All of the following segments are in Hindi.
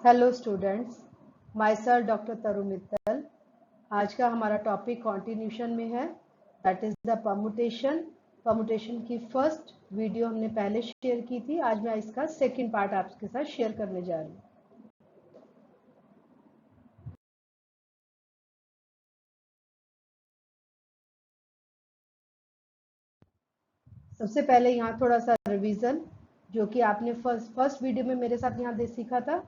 Hello students, my self doctor तरु मित्तल। आज का हमारा टॉपिक कॉन्टिन्यूशन में है, दैट इज द परमुटेशन की फर्स्ट वीडियो हमने पहले शेयर की थी। आज मैं इसका सेकंड पार्ट आपके साथ शेयर करने जा रही हूँ। सबसे पहले यहाँ थोड़ा सा रिवीजन, जो कि आपने फर्स्ट वीडियो में मेरे साथ यहाँ सीखा था।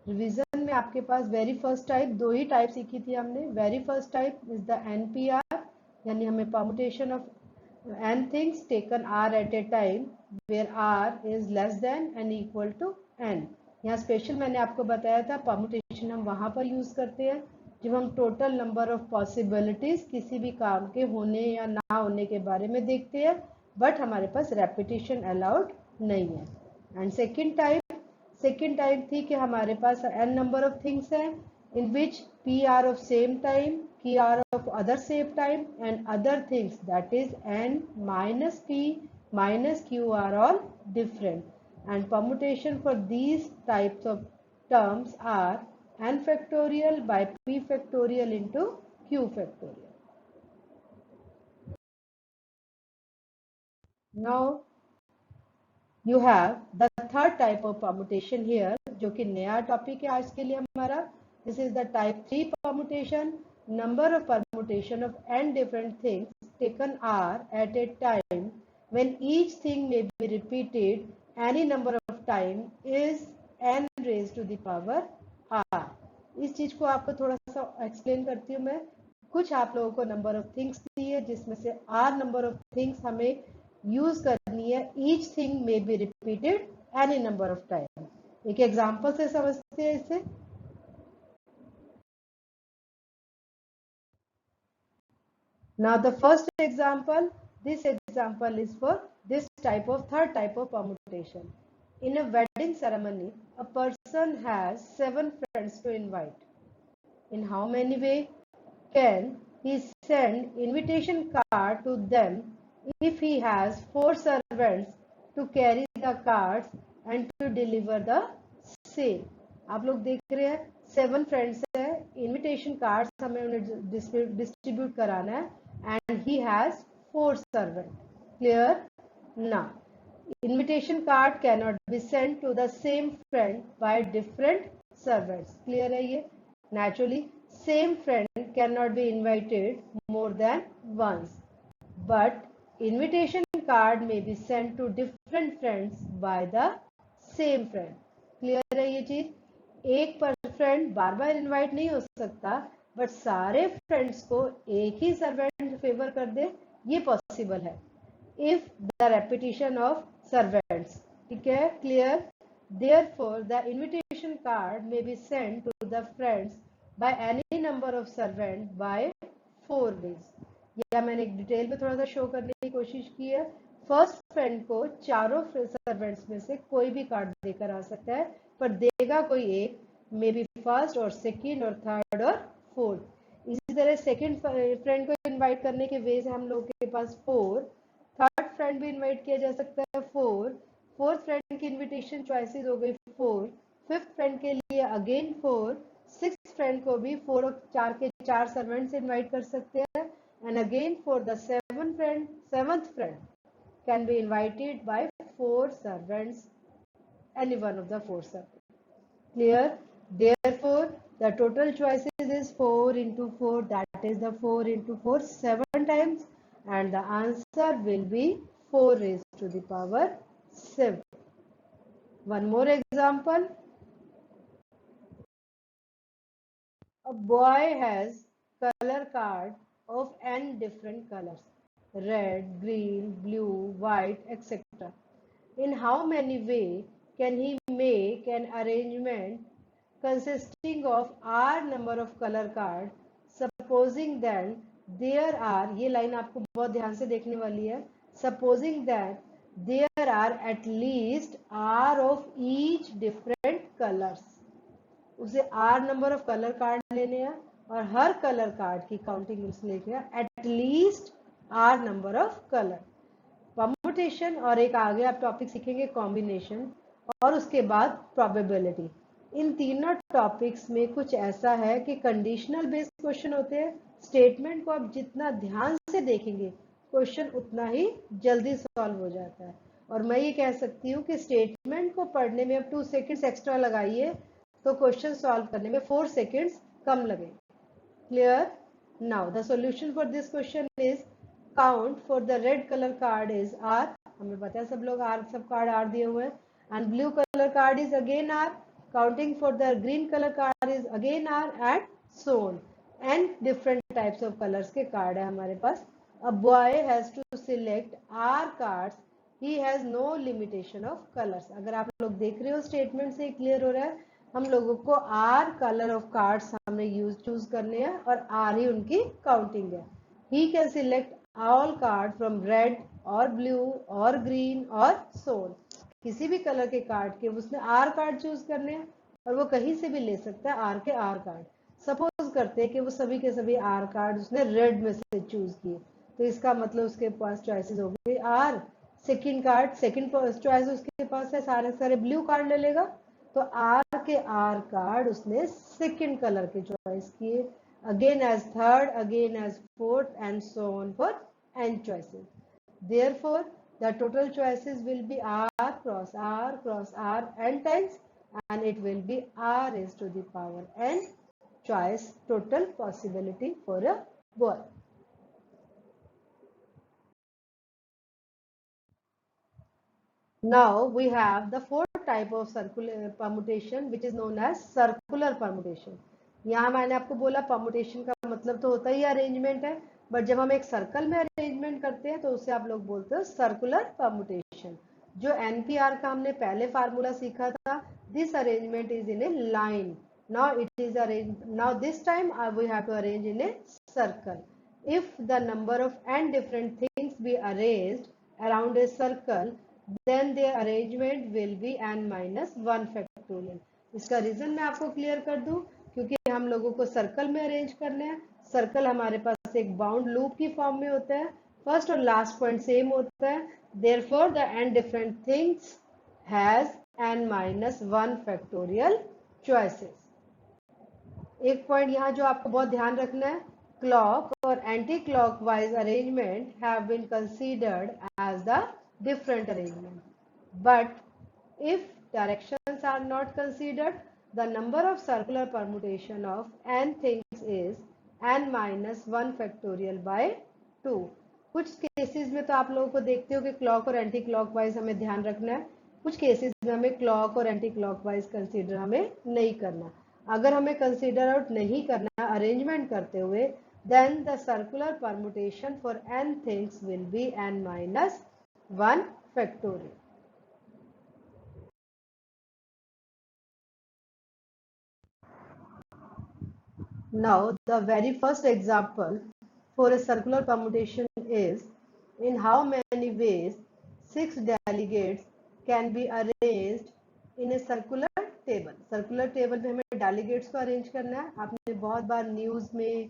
रिवीजन में आपके पास वेरी फर्स्ट टाइप, दो ही टाइप सीखी थी हमने। Very first type is the NPR, यानी हमें permutation of n things taken r at a time where r is less than and equal to n। यहाँ स्पेशल मैंने आपको बताया था परमुटेशन हम वहां पर यूज करते हैं जब हम टोटल नंबर ऑफ पॉसिबिलिटीज किसी भी काम के होने या ना होने के बारे में देखते हैं, बट हमारे पास रेपिटेशन अलाउड नहीं है। एंड सेकेंड टाइप थी कि हमारे पास n नंबर ऑफ थिंग्स हैं in which p are of same time, q are of other same time and other things, that is n minus p minus q are all different. And permutation for these types of terms are n factorial by p factorial into q factorial. Now you have the third type of permutation here, जो कि नया टॉपिक है आज के लिए हमारा। This is the type 3 permutation. Number of permutation of n different things taken are at a time when each thing may be repeated any number of time is n raised to the power r. इस चीज को आपको थोड़ा सा एक्सप्लेन करती हूँ मैं। कुछ आप लोगों को नंबर ऑफ थिंग्स दी है जिसमें से r नंबर ऑफ थिंग्स हमें यूज करनी है। Each thing may be repeated any number of time. एक एग्जांपल से समझते हैं इसे। Now the first example, this example is for this third type of permutation. In a wedding ceremony, a person has 7 friends to invite. In how many ways can he send invitation card to them if he has 4 servants to carry the cards and to deliver the same? आप लोग देख रहे हैं 7 फ्रेंड्स है, इनविटेशन कार्ड्स हमें उन्हें डिस्ट्रीब्यूट कराना है and he has 4 servants. Clear? Now, invitation card cannot be sent to the same friend by different servants. Clear है ये? Naturally, same friend cannot be invited more than once, but invitation card may be sent to different friends by the same friend. Clear है ये चीज? एक पर फ्रेंड बार बार इनवाइट नहीं हो सकता, बट सारे फ्रेंड्स को एक ही सर्वेंट फेवर कर दे, ये पॉसिबल है if the repetition of servants. ठीक है, clear? Therefore the invitation card may be sent to the friends by any number of servant by 4 ways। या मैंने एक डिटेल में थोड़ा सा शो करने की कोशिश की है। फर्स्ट फ्रेंड को चारों सर्वेंट्स में से कोई भी कार्ड देकर आ सकता है, पर देगा कोई एक, मे बी फर्स्ट और सेकंड और थर्ड और फोर्थ। इसी तरह सेकंड फ्रेंड को इनवाइट करने के वेज हम लोग के पास 4। थर्ड फ्रेंड भी इनवाइट किया जा सकता है 4। फोर्थ फ्रेंड की इनविटेशन चॉइसेस हो गई 4। फिफ्थ फ्रेंड के लिए अगेन 4। सिक्स्थ फ्रेंड को भी 4 और 4 के 4 सर्वेंट्स इनवाइट कर सकते हैं। And again for the seventh friend can be invited by 4 servants, any one of the 4 servants. Clear? Therefore, the total choices is 4 into 4, that is the 4 into 4 7 times, and the answer will be 4 raised to the power 7. One more example. A boy has color card of n different colors: red, green, blue, white, etc. In how many ways can he make an arrangement consisting of r number of color cards, supposing that there are, ये लाइन आपको बहुत ध्यान से देखने वाली है, supposing that there are at least r of each different colors। उसे r number of colour card लेने हैं और हर कलर कार्ड की काउंटिंग उसने लेके at least r number of colour. Permutation और एक आगे आप टॉपिक सीखेंगे कॉम्बिनेशन, और उसके बाद प्रोबेबिलिटी। इन तीनों टॉपिक्स में कुछ ऐसा है कि कंडीशनल बेस्ड क्वेश्चन होते हैं। स्टेटमेंट को आप जितना ध्यान से देखेंगे क्वेश्चन उतना ही जल्दी सॉल्व हो जाता है। और मैं ये कह सकती हूँ कि स्टेटमेंट को पढ़ने में अब 2 सेकेंड्स एक्स्ट्रा लगाइए तो क्वेश्चन सॉल्व करने में 4 सेकेंड्स कम लगे। Clear? Now the solution for this question is count for the red colour card is R, हमें पता है सब लोग R, सब कार्ड R दिए हुए हैं, and blue colour card is again R, counting for the green color card is again R, and so on, and different types of colors के कार्ड है हमारे पास। A boy has to select R cards, he has no limitation of colors। अगर आप लोग देख रहे हो स्टेटमेंट से क्लियर हो रहा है, हम लोगों को R कलर ऑफ कार्ड्स हमने चूज करने हैं और R ही उनकी काउंटिंग है। He can select all cards from red or blue or green or so on। किसी भी कलर के कार्ड के उसने R कार्ड चूज करने हैं और वो कहीं से भी ले सकता है R के R कार्ड। सपोज करते हैं कि वो सभी के सभी R कार्ड उसने रेड में से चूज किए, तो इसका मतलब उसके पास चॉइसेस हो गई R। Second card, second choice उसके पास है, सारे सारे ब्लू कार्ड ले लेगा, तो R के R कार्ड उसने सेकंड कलर के चॉइस किए, again as third, again as fourth, and so on for n choices। Therefore, the total choices will be R cross R cross R n times, and it will be R is to the power n choice total possibility for a boy। Now we have the fourth type of circular permutation which is known as circular permutation। यहाँ मैंने आपको बोला permutation का मतलब तो होता ही अरेंजमेंट है, बट जब हम एक सर्कल में अरेंजमेंट करते हैं तो उसे आप लोग बोलते हो सर्कुलर परमुटेशन। जो NPR का हमने पहले फार्मूला सीखा था, this arrangement is in a line, now it is arrange, now this time we have to arrange in a circle. If the number of n different things be arranged around a circle, then their arrangement will be n minus 1 factorial। इसका रीजन मैं आपको क्लियर कर दूं, क्योंकि हम लोगों को सर्कल में अरेंज करने हैं। सर्कल हमारे पास एक बाउंड लूप की फॉर्म में होता है, फर्स्ट और लास्ट पॉइंट सेम होता है, therefore the n different things has n minus 1 factorial choices। एक पॉइंट यहाँ जो आपको बहुत ध्यान रखना है, क्लॉक और anticlockwise arrangement have been considered as the different arrangement, but if directions are not considered, the number of circular permutation of n things is n minus 1 factorial by 2। कुछ केसेस में तो आप लोगों को देखते हो कि क्लॉक और एंटी क्लॉकवाइज हमें ध्यान रखना है, कुछ केसेस में हमें क्लॉक और एंटी क्लॉकवाइज कंसीडर हमें नहीं करना। अगर हमें कंसीडर आउट नहीं करना अरेंजमेंट करते हुए, then the circular permutation for n things will be n minus 1 factorial। Now the very first example for a circular permutation is, in how many ways 6 delegates can be arranged in a circular table। Circular table में हमें डेलीगेट्स को अरेंज करना है। आपने बहुत बार न्यूज में,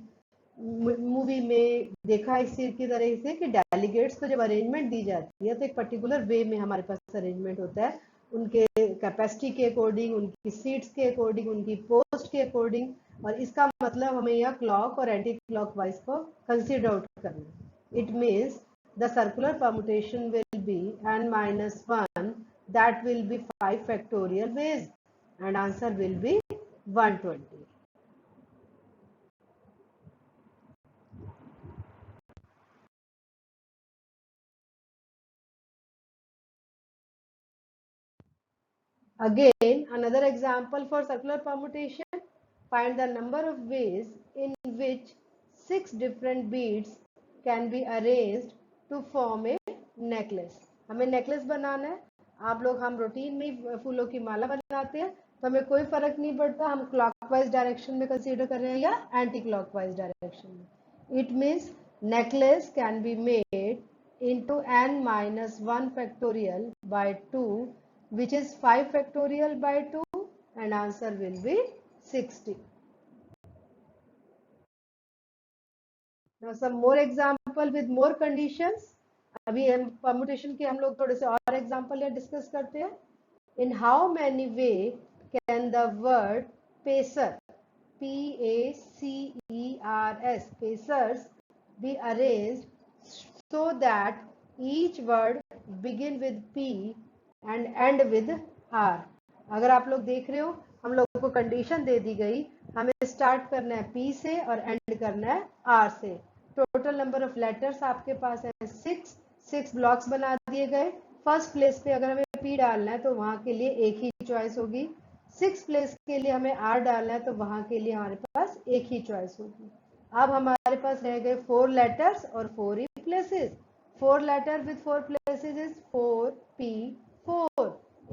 मूवी में देखा इस चीज की तरह से कि डेलीगेट्स को जब अरेंजमेंट दी जाती है तो एक पर्टिकुलर वे में हमारे पास अरेंजमेंट होता है, उनके कैपेसिटी के अकॉर्डिंग, उनकी सीट्स के अकॉर्डिंग, उनकी पोस्ट के अकॉर्डिंग। और इसका मतलब हमें यह क्लॉक और एंटी क्लॉक वाइज को कंसिडर आउट करना। It means the circular permutation will be n minus 1, that will be 5 factorial ways, and answer will be 120। Again, another example for circular permutation, find the number of ways in which 6 different beads can be arranged to form a necklace। हमें नेकलेस बनाना है। आप लोग, हम रूटीन में फूलों की माला बनाते हैं, तो हमें कोई फर्क नहीं पड़ता हम क्लॉकवाइज डायरेक्शन में कंसीडर कर रहे हैं या एंटी क्लॉकवाइज डायरेक्शन में। It means necklace can be made into n minus 1 factorial by 2, which is 5 factorial by 2, and answer will be 60। Now some more example with more conditions। अभी हम permutation के हम लोग थोड़े से और एग्जाम्पल डिस्कस करते हैं। In how many way can the word pacer, P-A-C-E-R-S, pacers, be arranged so that each word begin with P and end with R? अगर आप लोग देख रहे हो, हम लोगों को कंडीशन दे दी गई, हमें स्टार्ट करना है P से और एंड करना है R से। टोटल नंबर ऑफ लेटर्स आपके पास है 6 ब्लॉक्स बना दिए गए। फर्स्ट प्लेस पे अगर हमें P डालना है तो वहां के लिए एक ही चॉइस होगी। 6 प्लेस के लिए हमें R डालना है तो वहां के लिए हमारे पास एक ही चॉइस होगी। अब हमारे पास रह गए 4 लेटर्स और 4 ही places. 4 letter with 4 places is 4P4.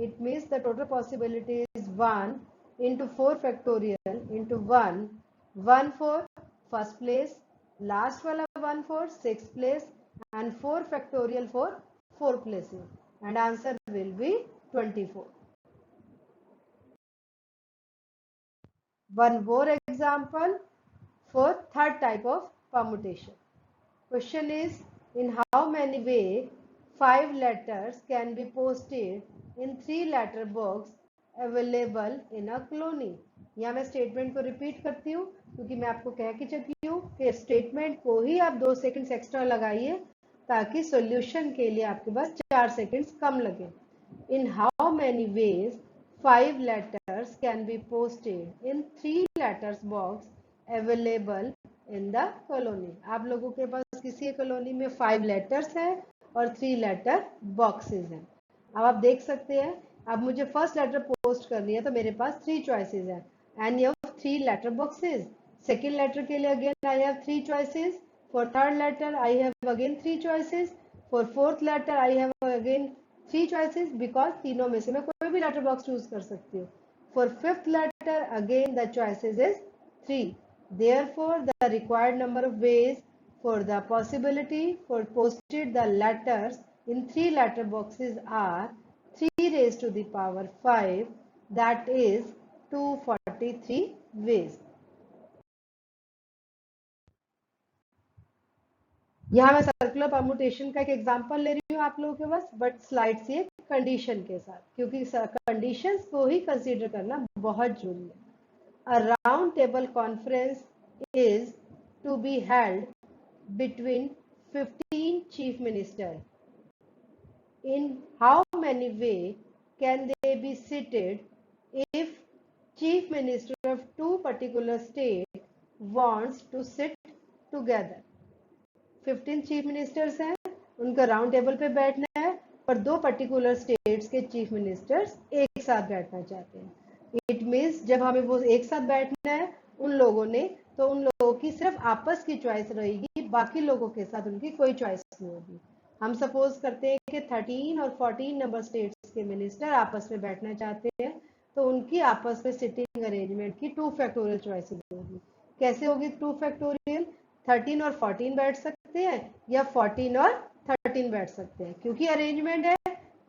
It means the total possibility is 1 into 4 factorial into 1, 1 for first place, last वाला 1 for 6th place and 4 factorial for 4 places, and answer will be 24. One more example for third type of permutation. Question is, in how many ways 5 letters can be posted in 3 letter box available in a colony? यहाँ मैं स्टेटमेंट को रिपीट करती हूँ क्योंकि मैं आपको कह के चुकी हूँ कि स्टेटमेंट को ही आप 2 सेकंड्स एक्स्ट्रा लगाइए ताकि सॉल्यूशन के लिए आपके पास 4 सेकंड्स कम लगे। In how many ways 5 letters can be posted in 3 letters box available in the colony? आप लोगों के पास किसी कॉलोनी में 5 लेटर्स हैं और 3 लेटर बॉक्सेस हैं। अब आप देख सकते हैं, अब मुझे फर्स्ट लेटर पोस्ट करनी है तो मेरे पास 3 चॉइसेस हैं and you have 3 letter boxes. Second letter के लिए again I have 3 choices. For third letter I have again 3 choices. For fourth letter I have again 3 choices because तीनों में से मैं कोई भी लेटर बॉक्स चूज कर सकती हूँ। For fifth letter again the choices is 3. Therefore the required number of ways for the possibility for posted the letters in 3 letter boxes are 3 raised to the power 5, that is 243 ways. यहाँ मैं सर्कुलर परमुटेशन का एक एग्जांपल ले रही हूँ आप लोगों के पास, बट स्लाइड से कंडीशन के साथ, क्योंकि कंडीशंस को ही कंसीडर करना बहुत जरूरी है। A round table conference is to be held between 15 chief minister. In how many way can they be seated if chief minister of 2 particular state wants to sit together? 15 chief ministers हैं, उनका राउंड टेबल पे बैठना है और 2 पर्टिकुलर स्टेट्स के चीफ मिनिस्टर्स एक साथ बैठना चाहते हैं। इट मीन्स जब हमें वो एक साथ बैठना है उन लोगों ने, तो उन लोगों की सिर्फ आपस की चॉइस रहेगी, बाकी लोगों के साथ उनकी कोई चॉइस नहीं होगी। हम सपोज करते हैं कि 13 और 14 नंबर स्टेट्स के मिनिस्टर आपस में बैठना चाहते हैं, तो उनकी आपस में सिटिंग अरेंजमेंट की 2 फैक्टोरियल चॉइसेस होगी। कैसे होगी 2 फैक्टोरियल? 13 और 14 बैठ सकते हैं या 14 और 13 बैठ सकते हैं, क्योंकि अरेंजमेंट है,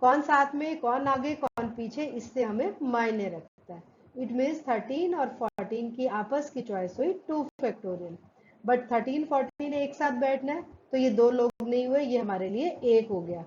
कौन साथ में, कौन आगे, कौन पीछे, इससे हमें मायने रखता है। इट मीन्स 13 और 14 की आपस की चॉइस हुई 2 फैक्टोरियल। बट 13 14 एक साथ बैठना है तो ये 2 लोग नहीं हुए, ये हमारे लिए 1 हो गया।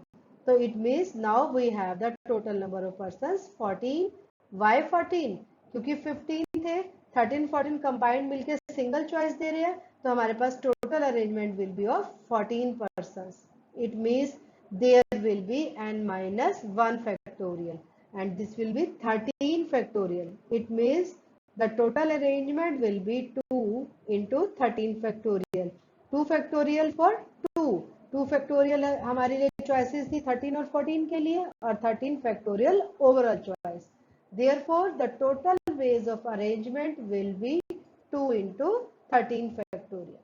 तो it means now we have the total number of persons 14। Why 14? क्योंकि 15 थे, 13 14 कंबाइंड मिलके सिंगल चॉइस दे रहे हैं, तो हमारे पास total arrangement will be of 14 persons. It means there will be n minus 1 factorial and this will be 13 factorial. It means the total arrangement will be 2 into 13 factorial. 2 factorial for 2. 2 factorial हमारे लिए choices थी 13 और 14 के लिए, और 13 factorial overall choice. Therefore, the total ways of arrangement will be 2 into 13 factorial.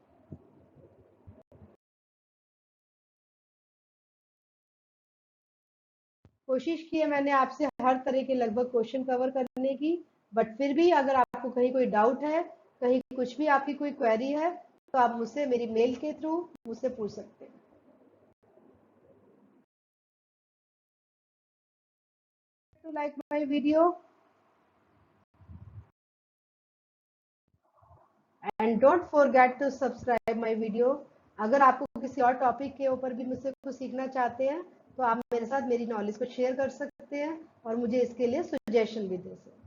कोशिश की है मैंने आपसे हर तरह के लगभग क्वेश्चन कवर करने की, बट फिर भी अगर आपको कहीं कोई डाउट है, कहीं कुछ भी आपकी कोई क्वेरी है, तो आप मुझसे मेरी मेल के थ्रू मुझसे पूछ सकते हैं। To like my video and don't forget to subscribe my video. अगर आपको किसी और टॉपिक के ऊपर भी मुझसे कुछ सीखना चाहते हैं तो आप मेरे साथ मेरी नॉलेज को शेयर कर सकते हैं और मुझे इसके लिए सजेशन भी दे सकते हैं।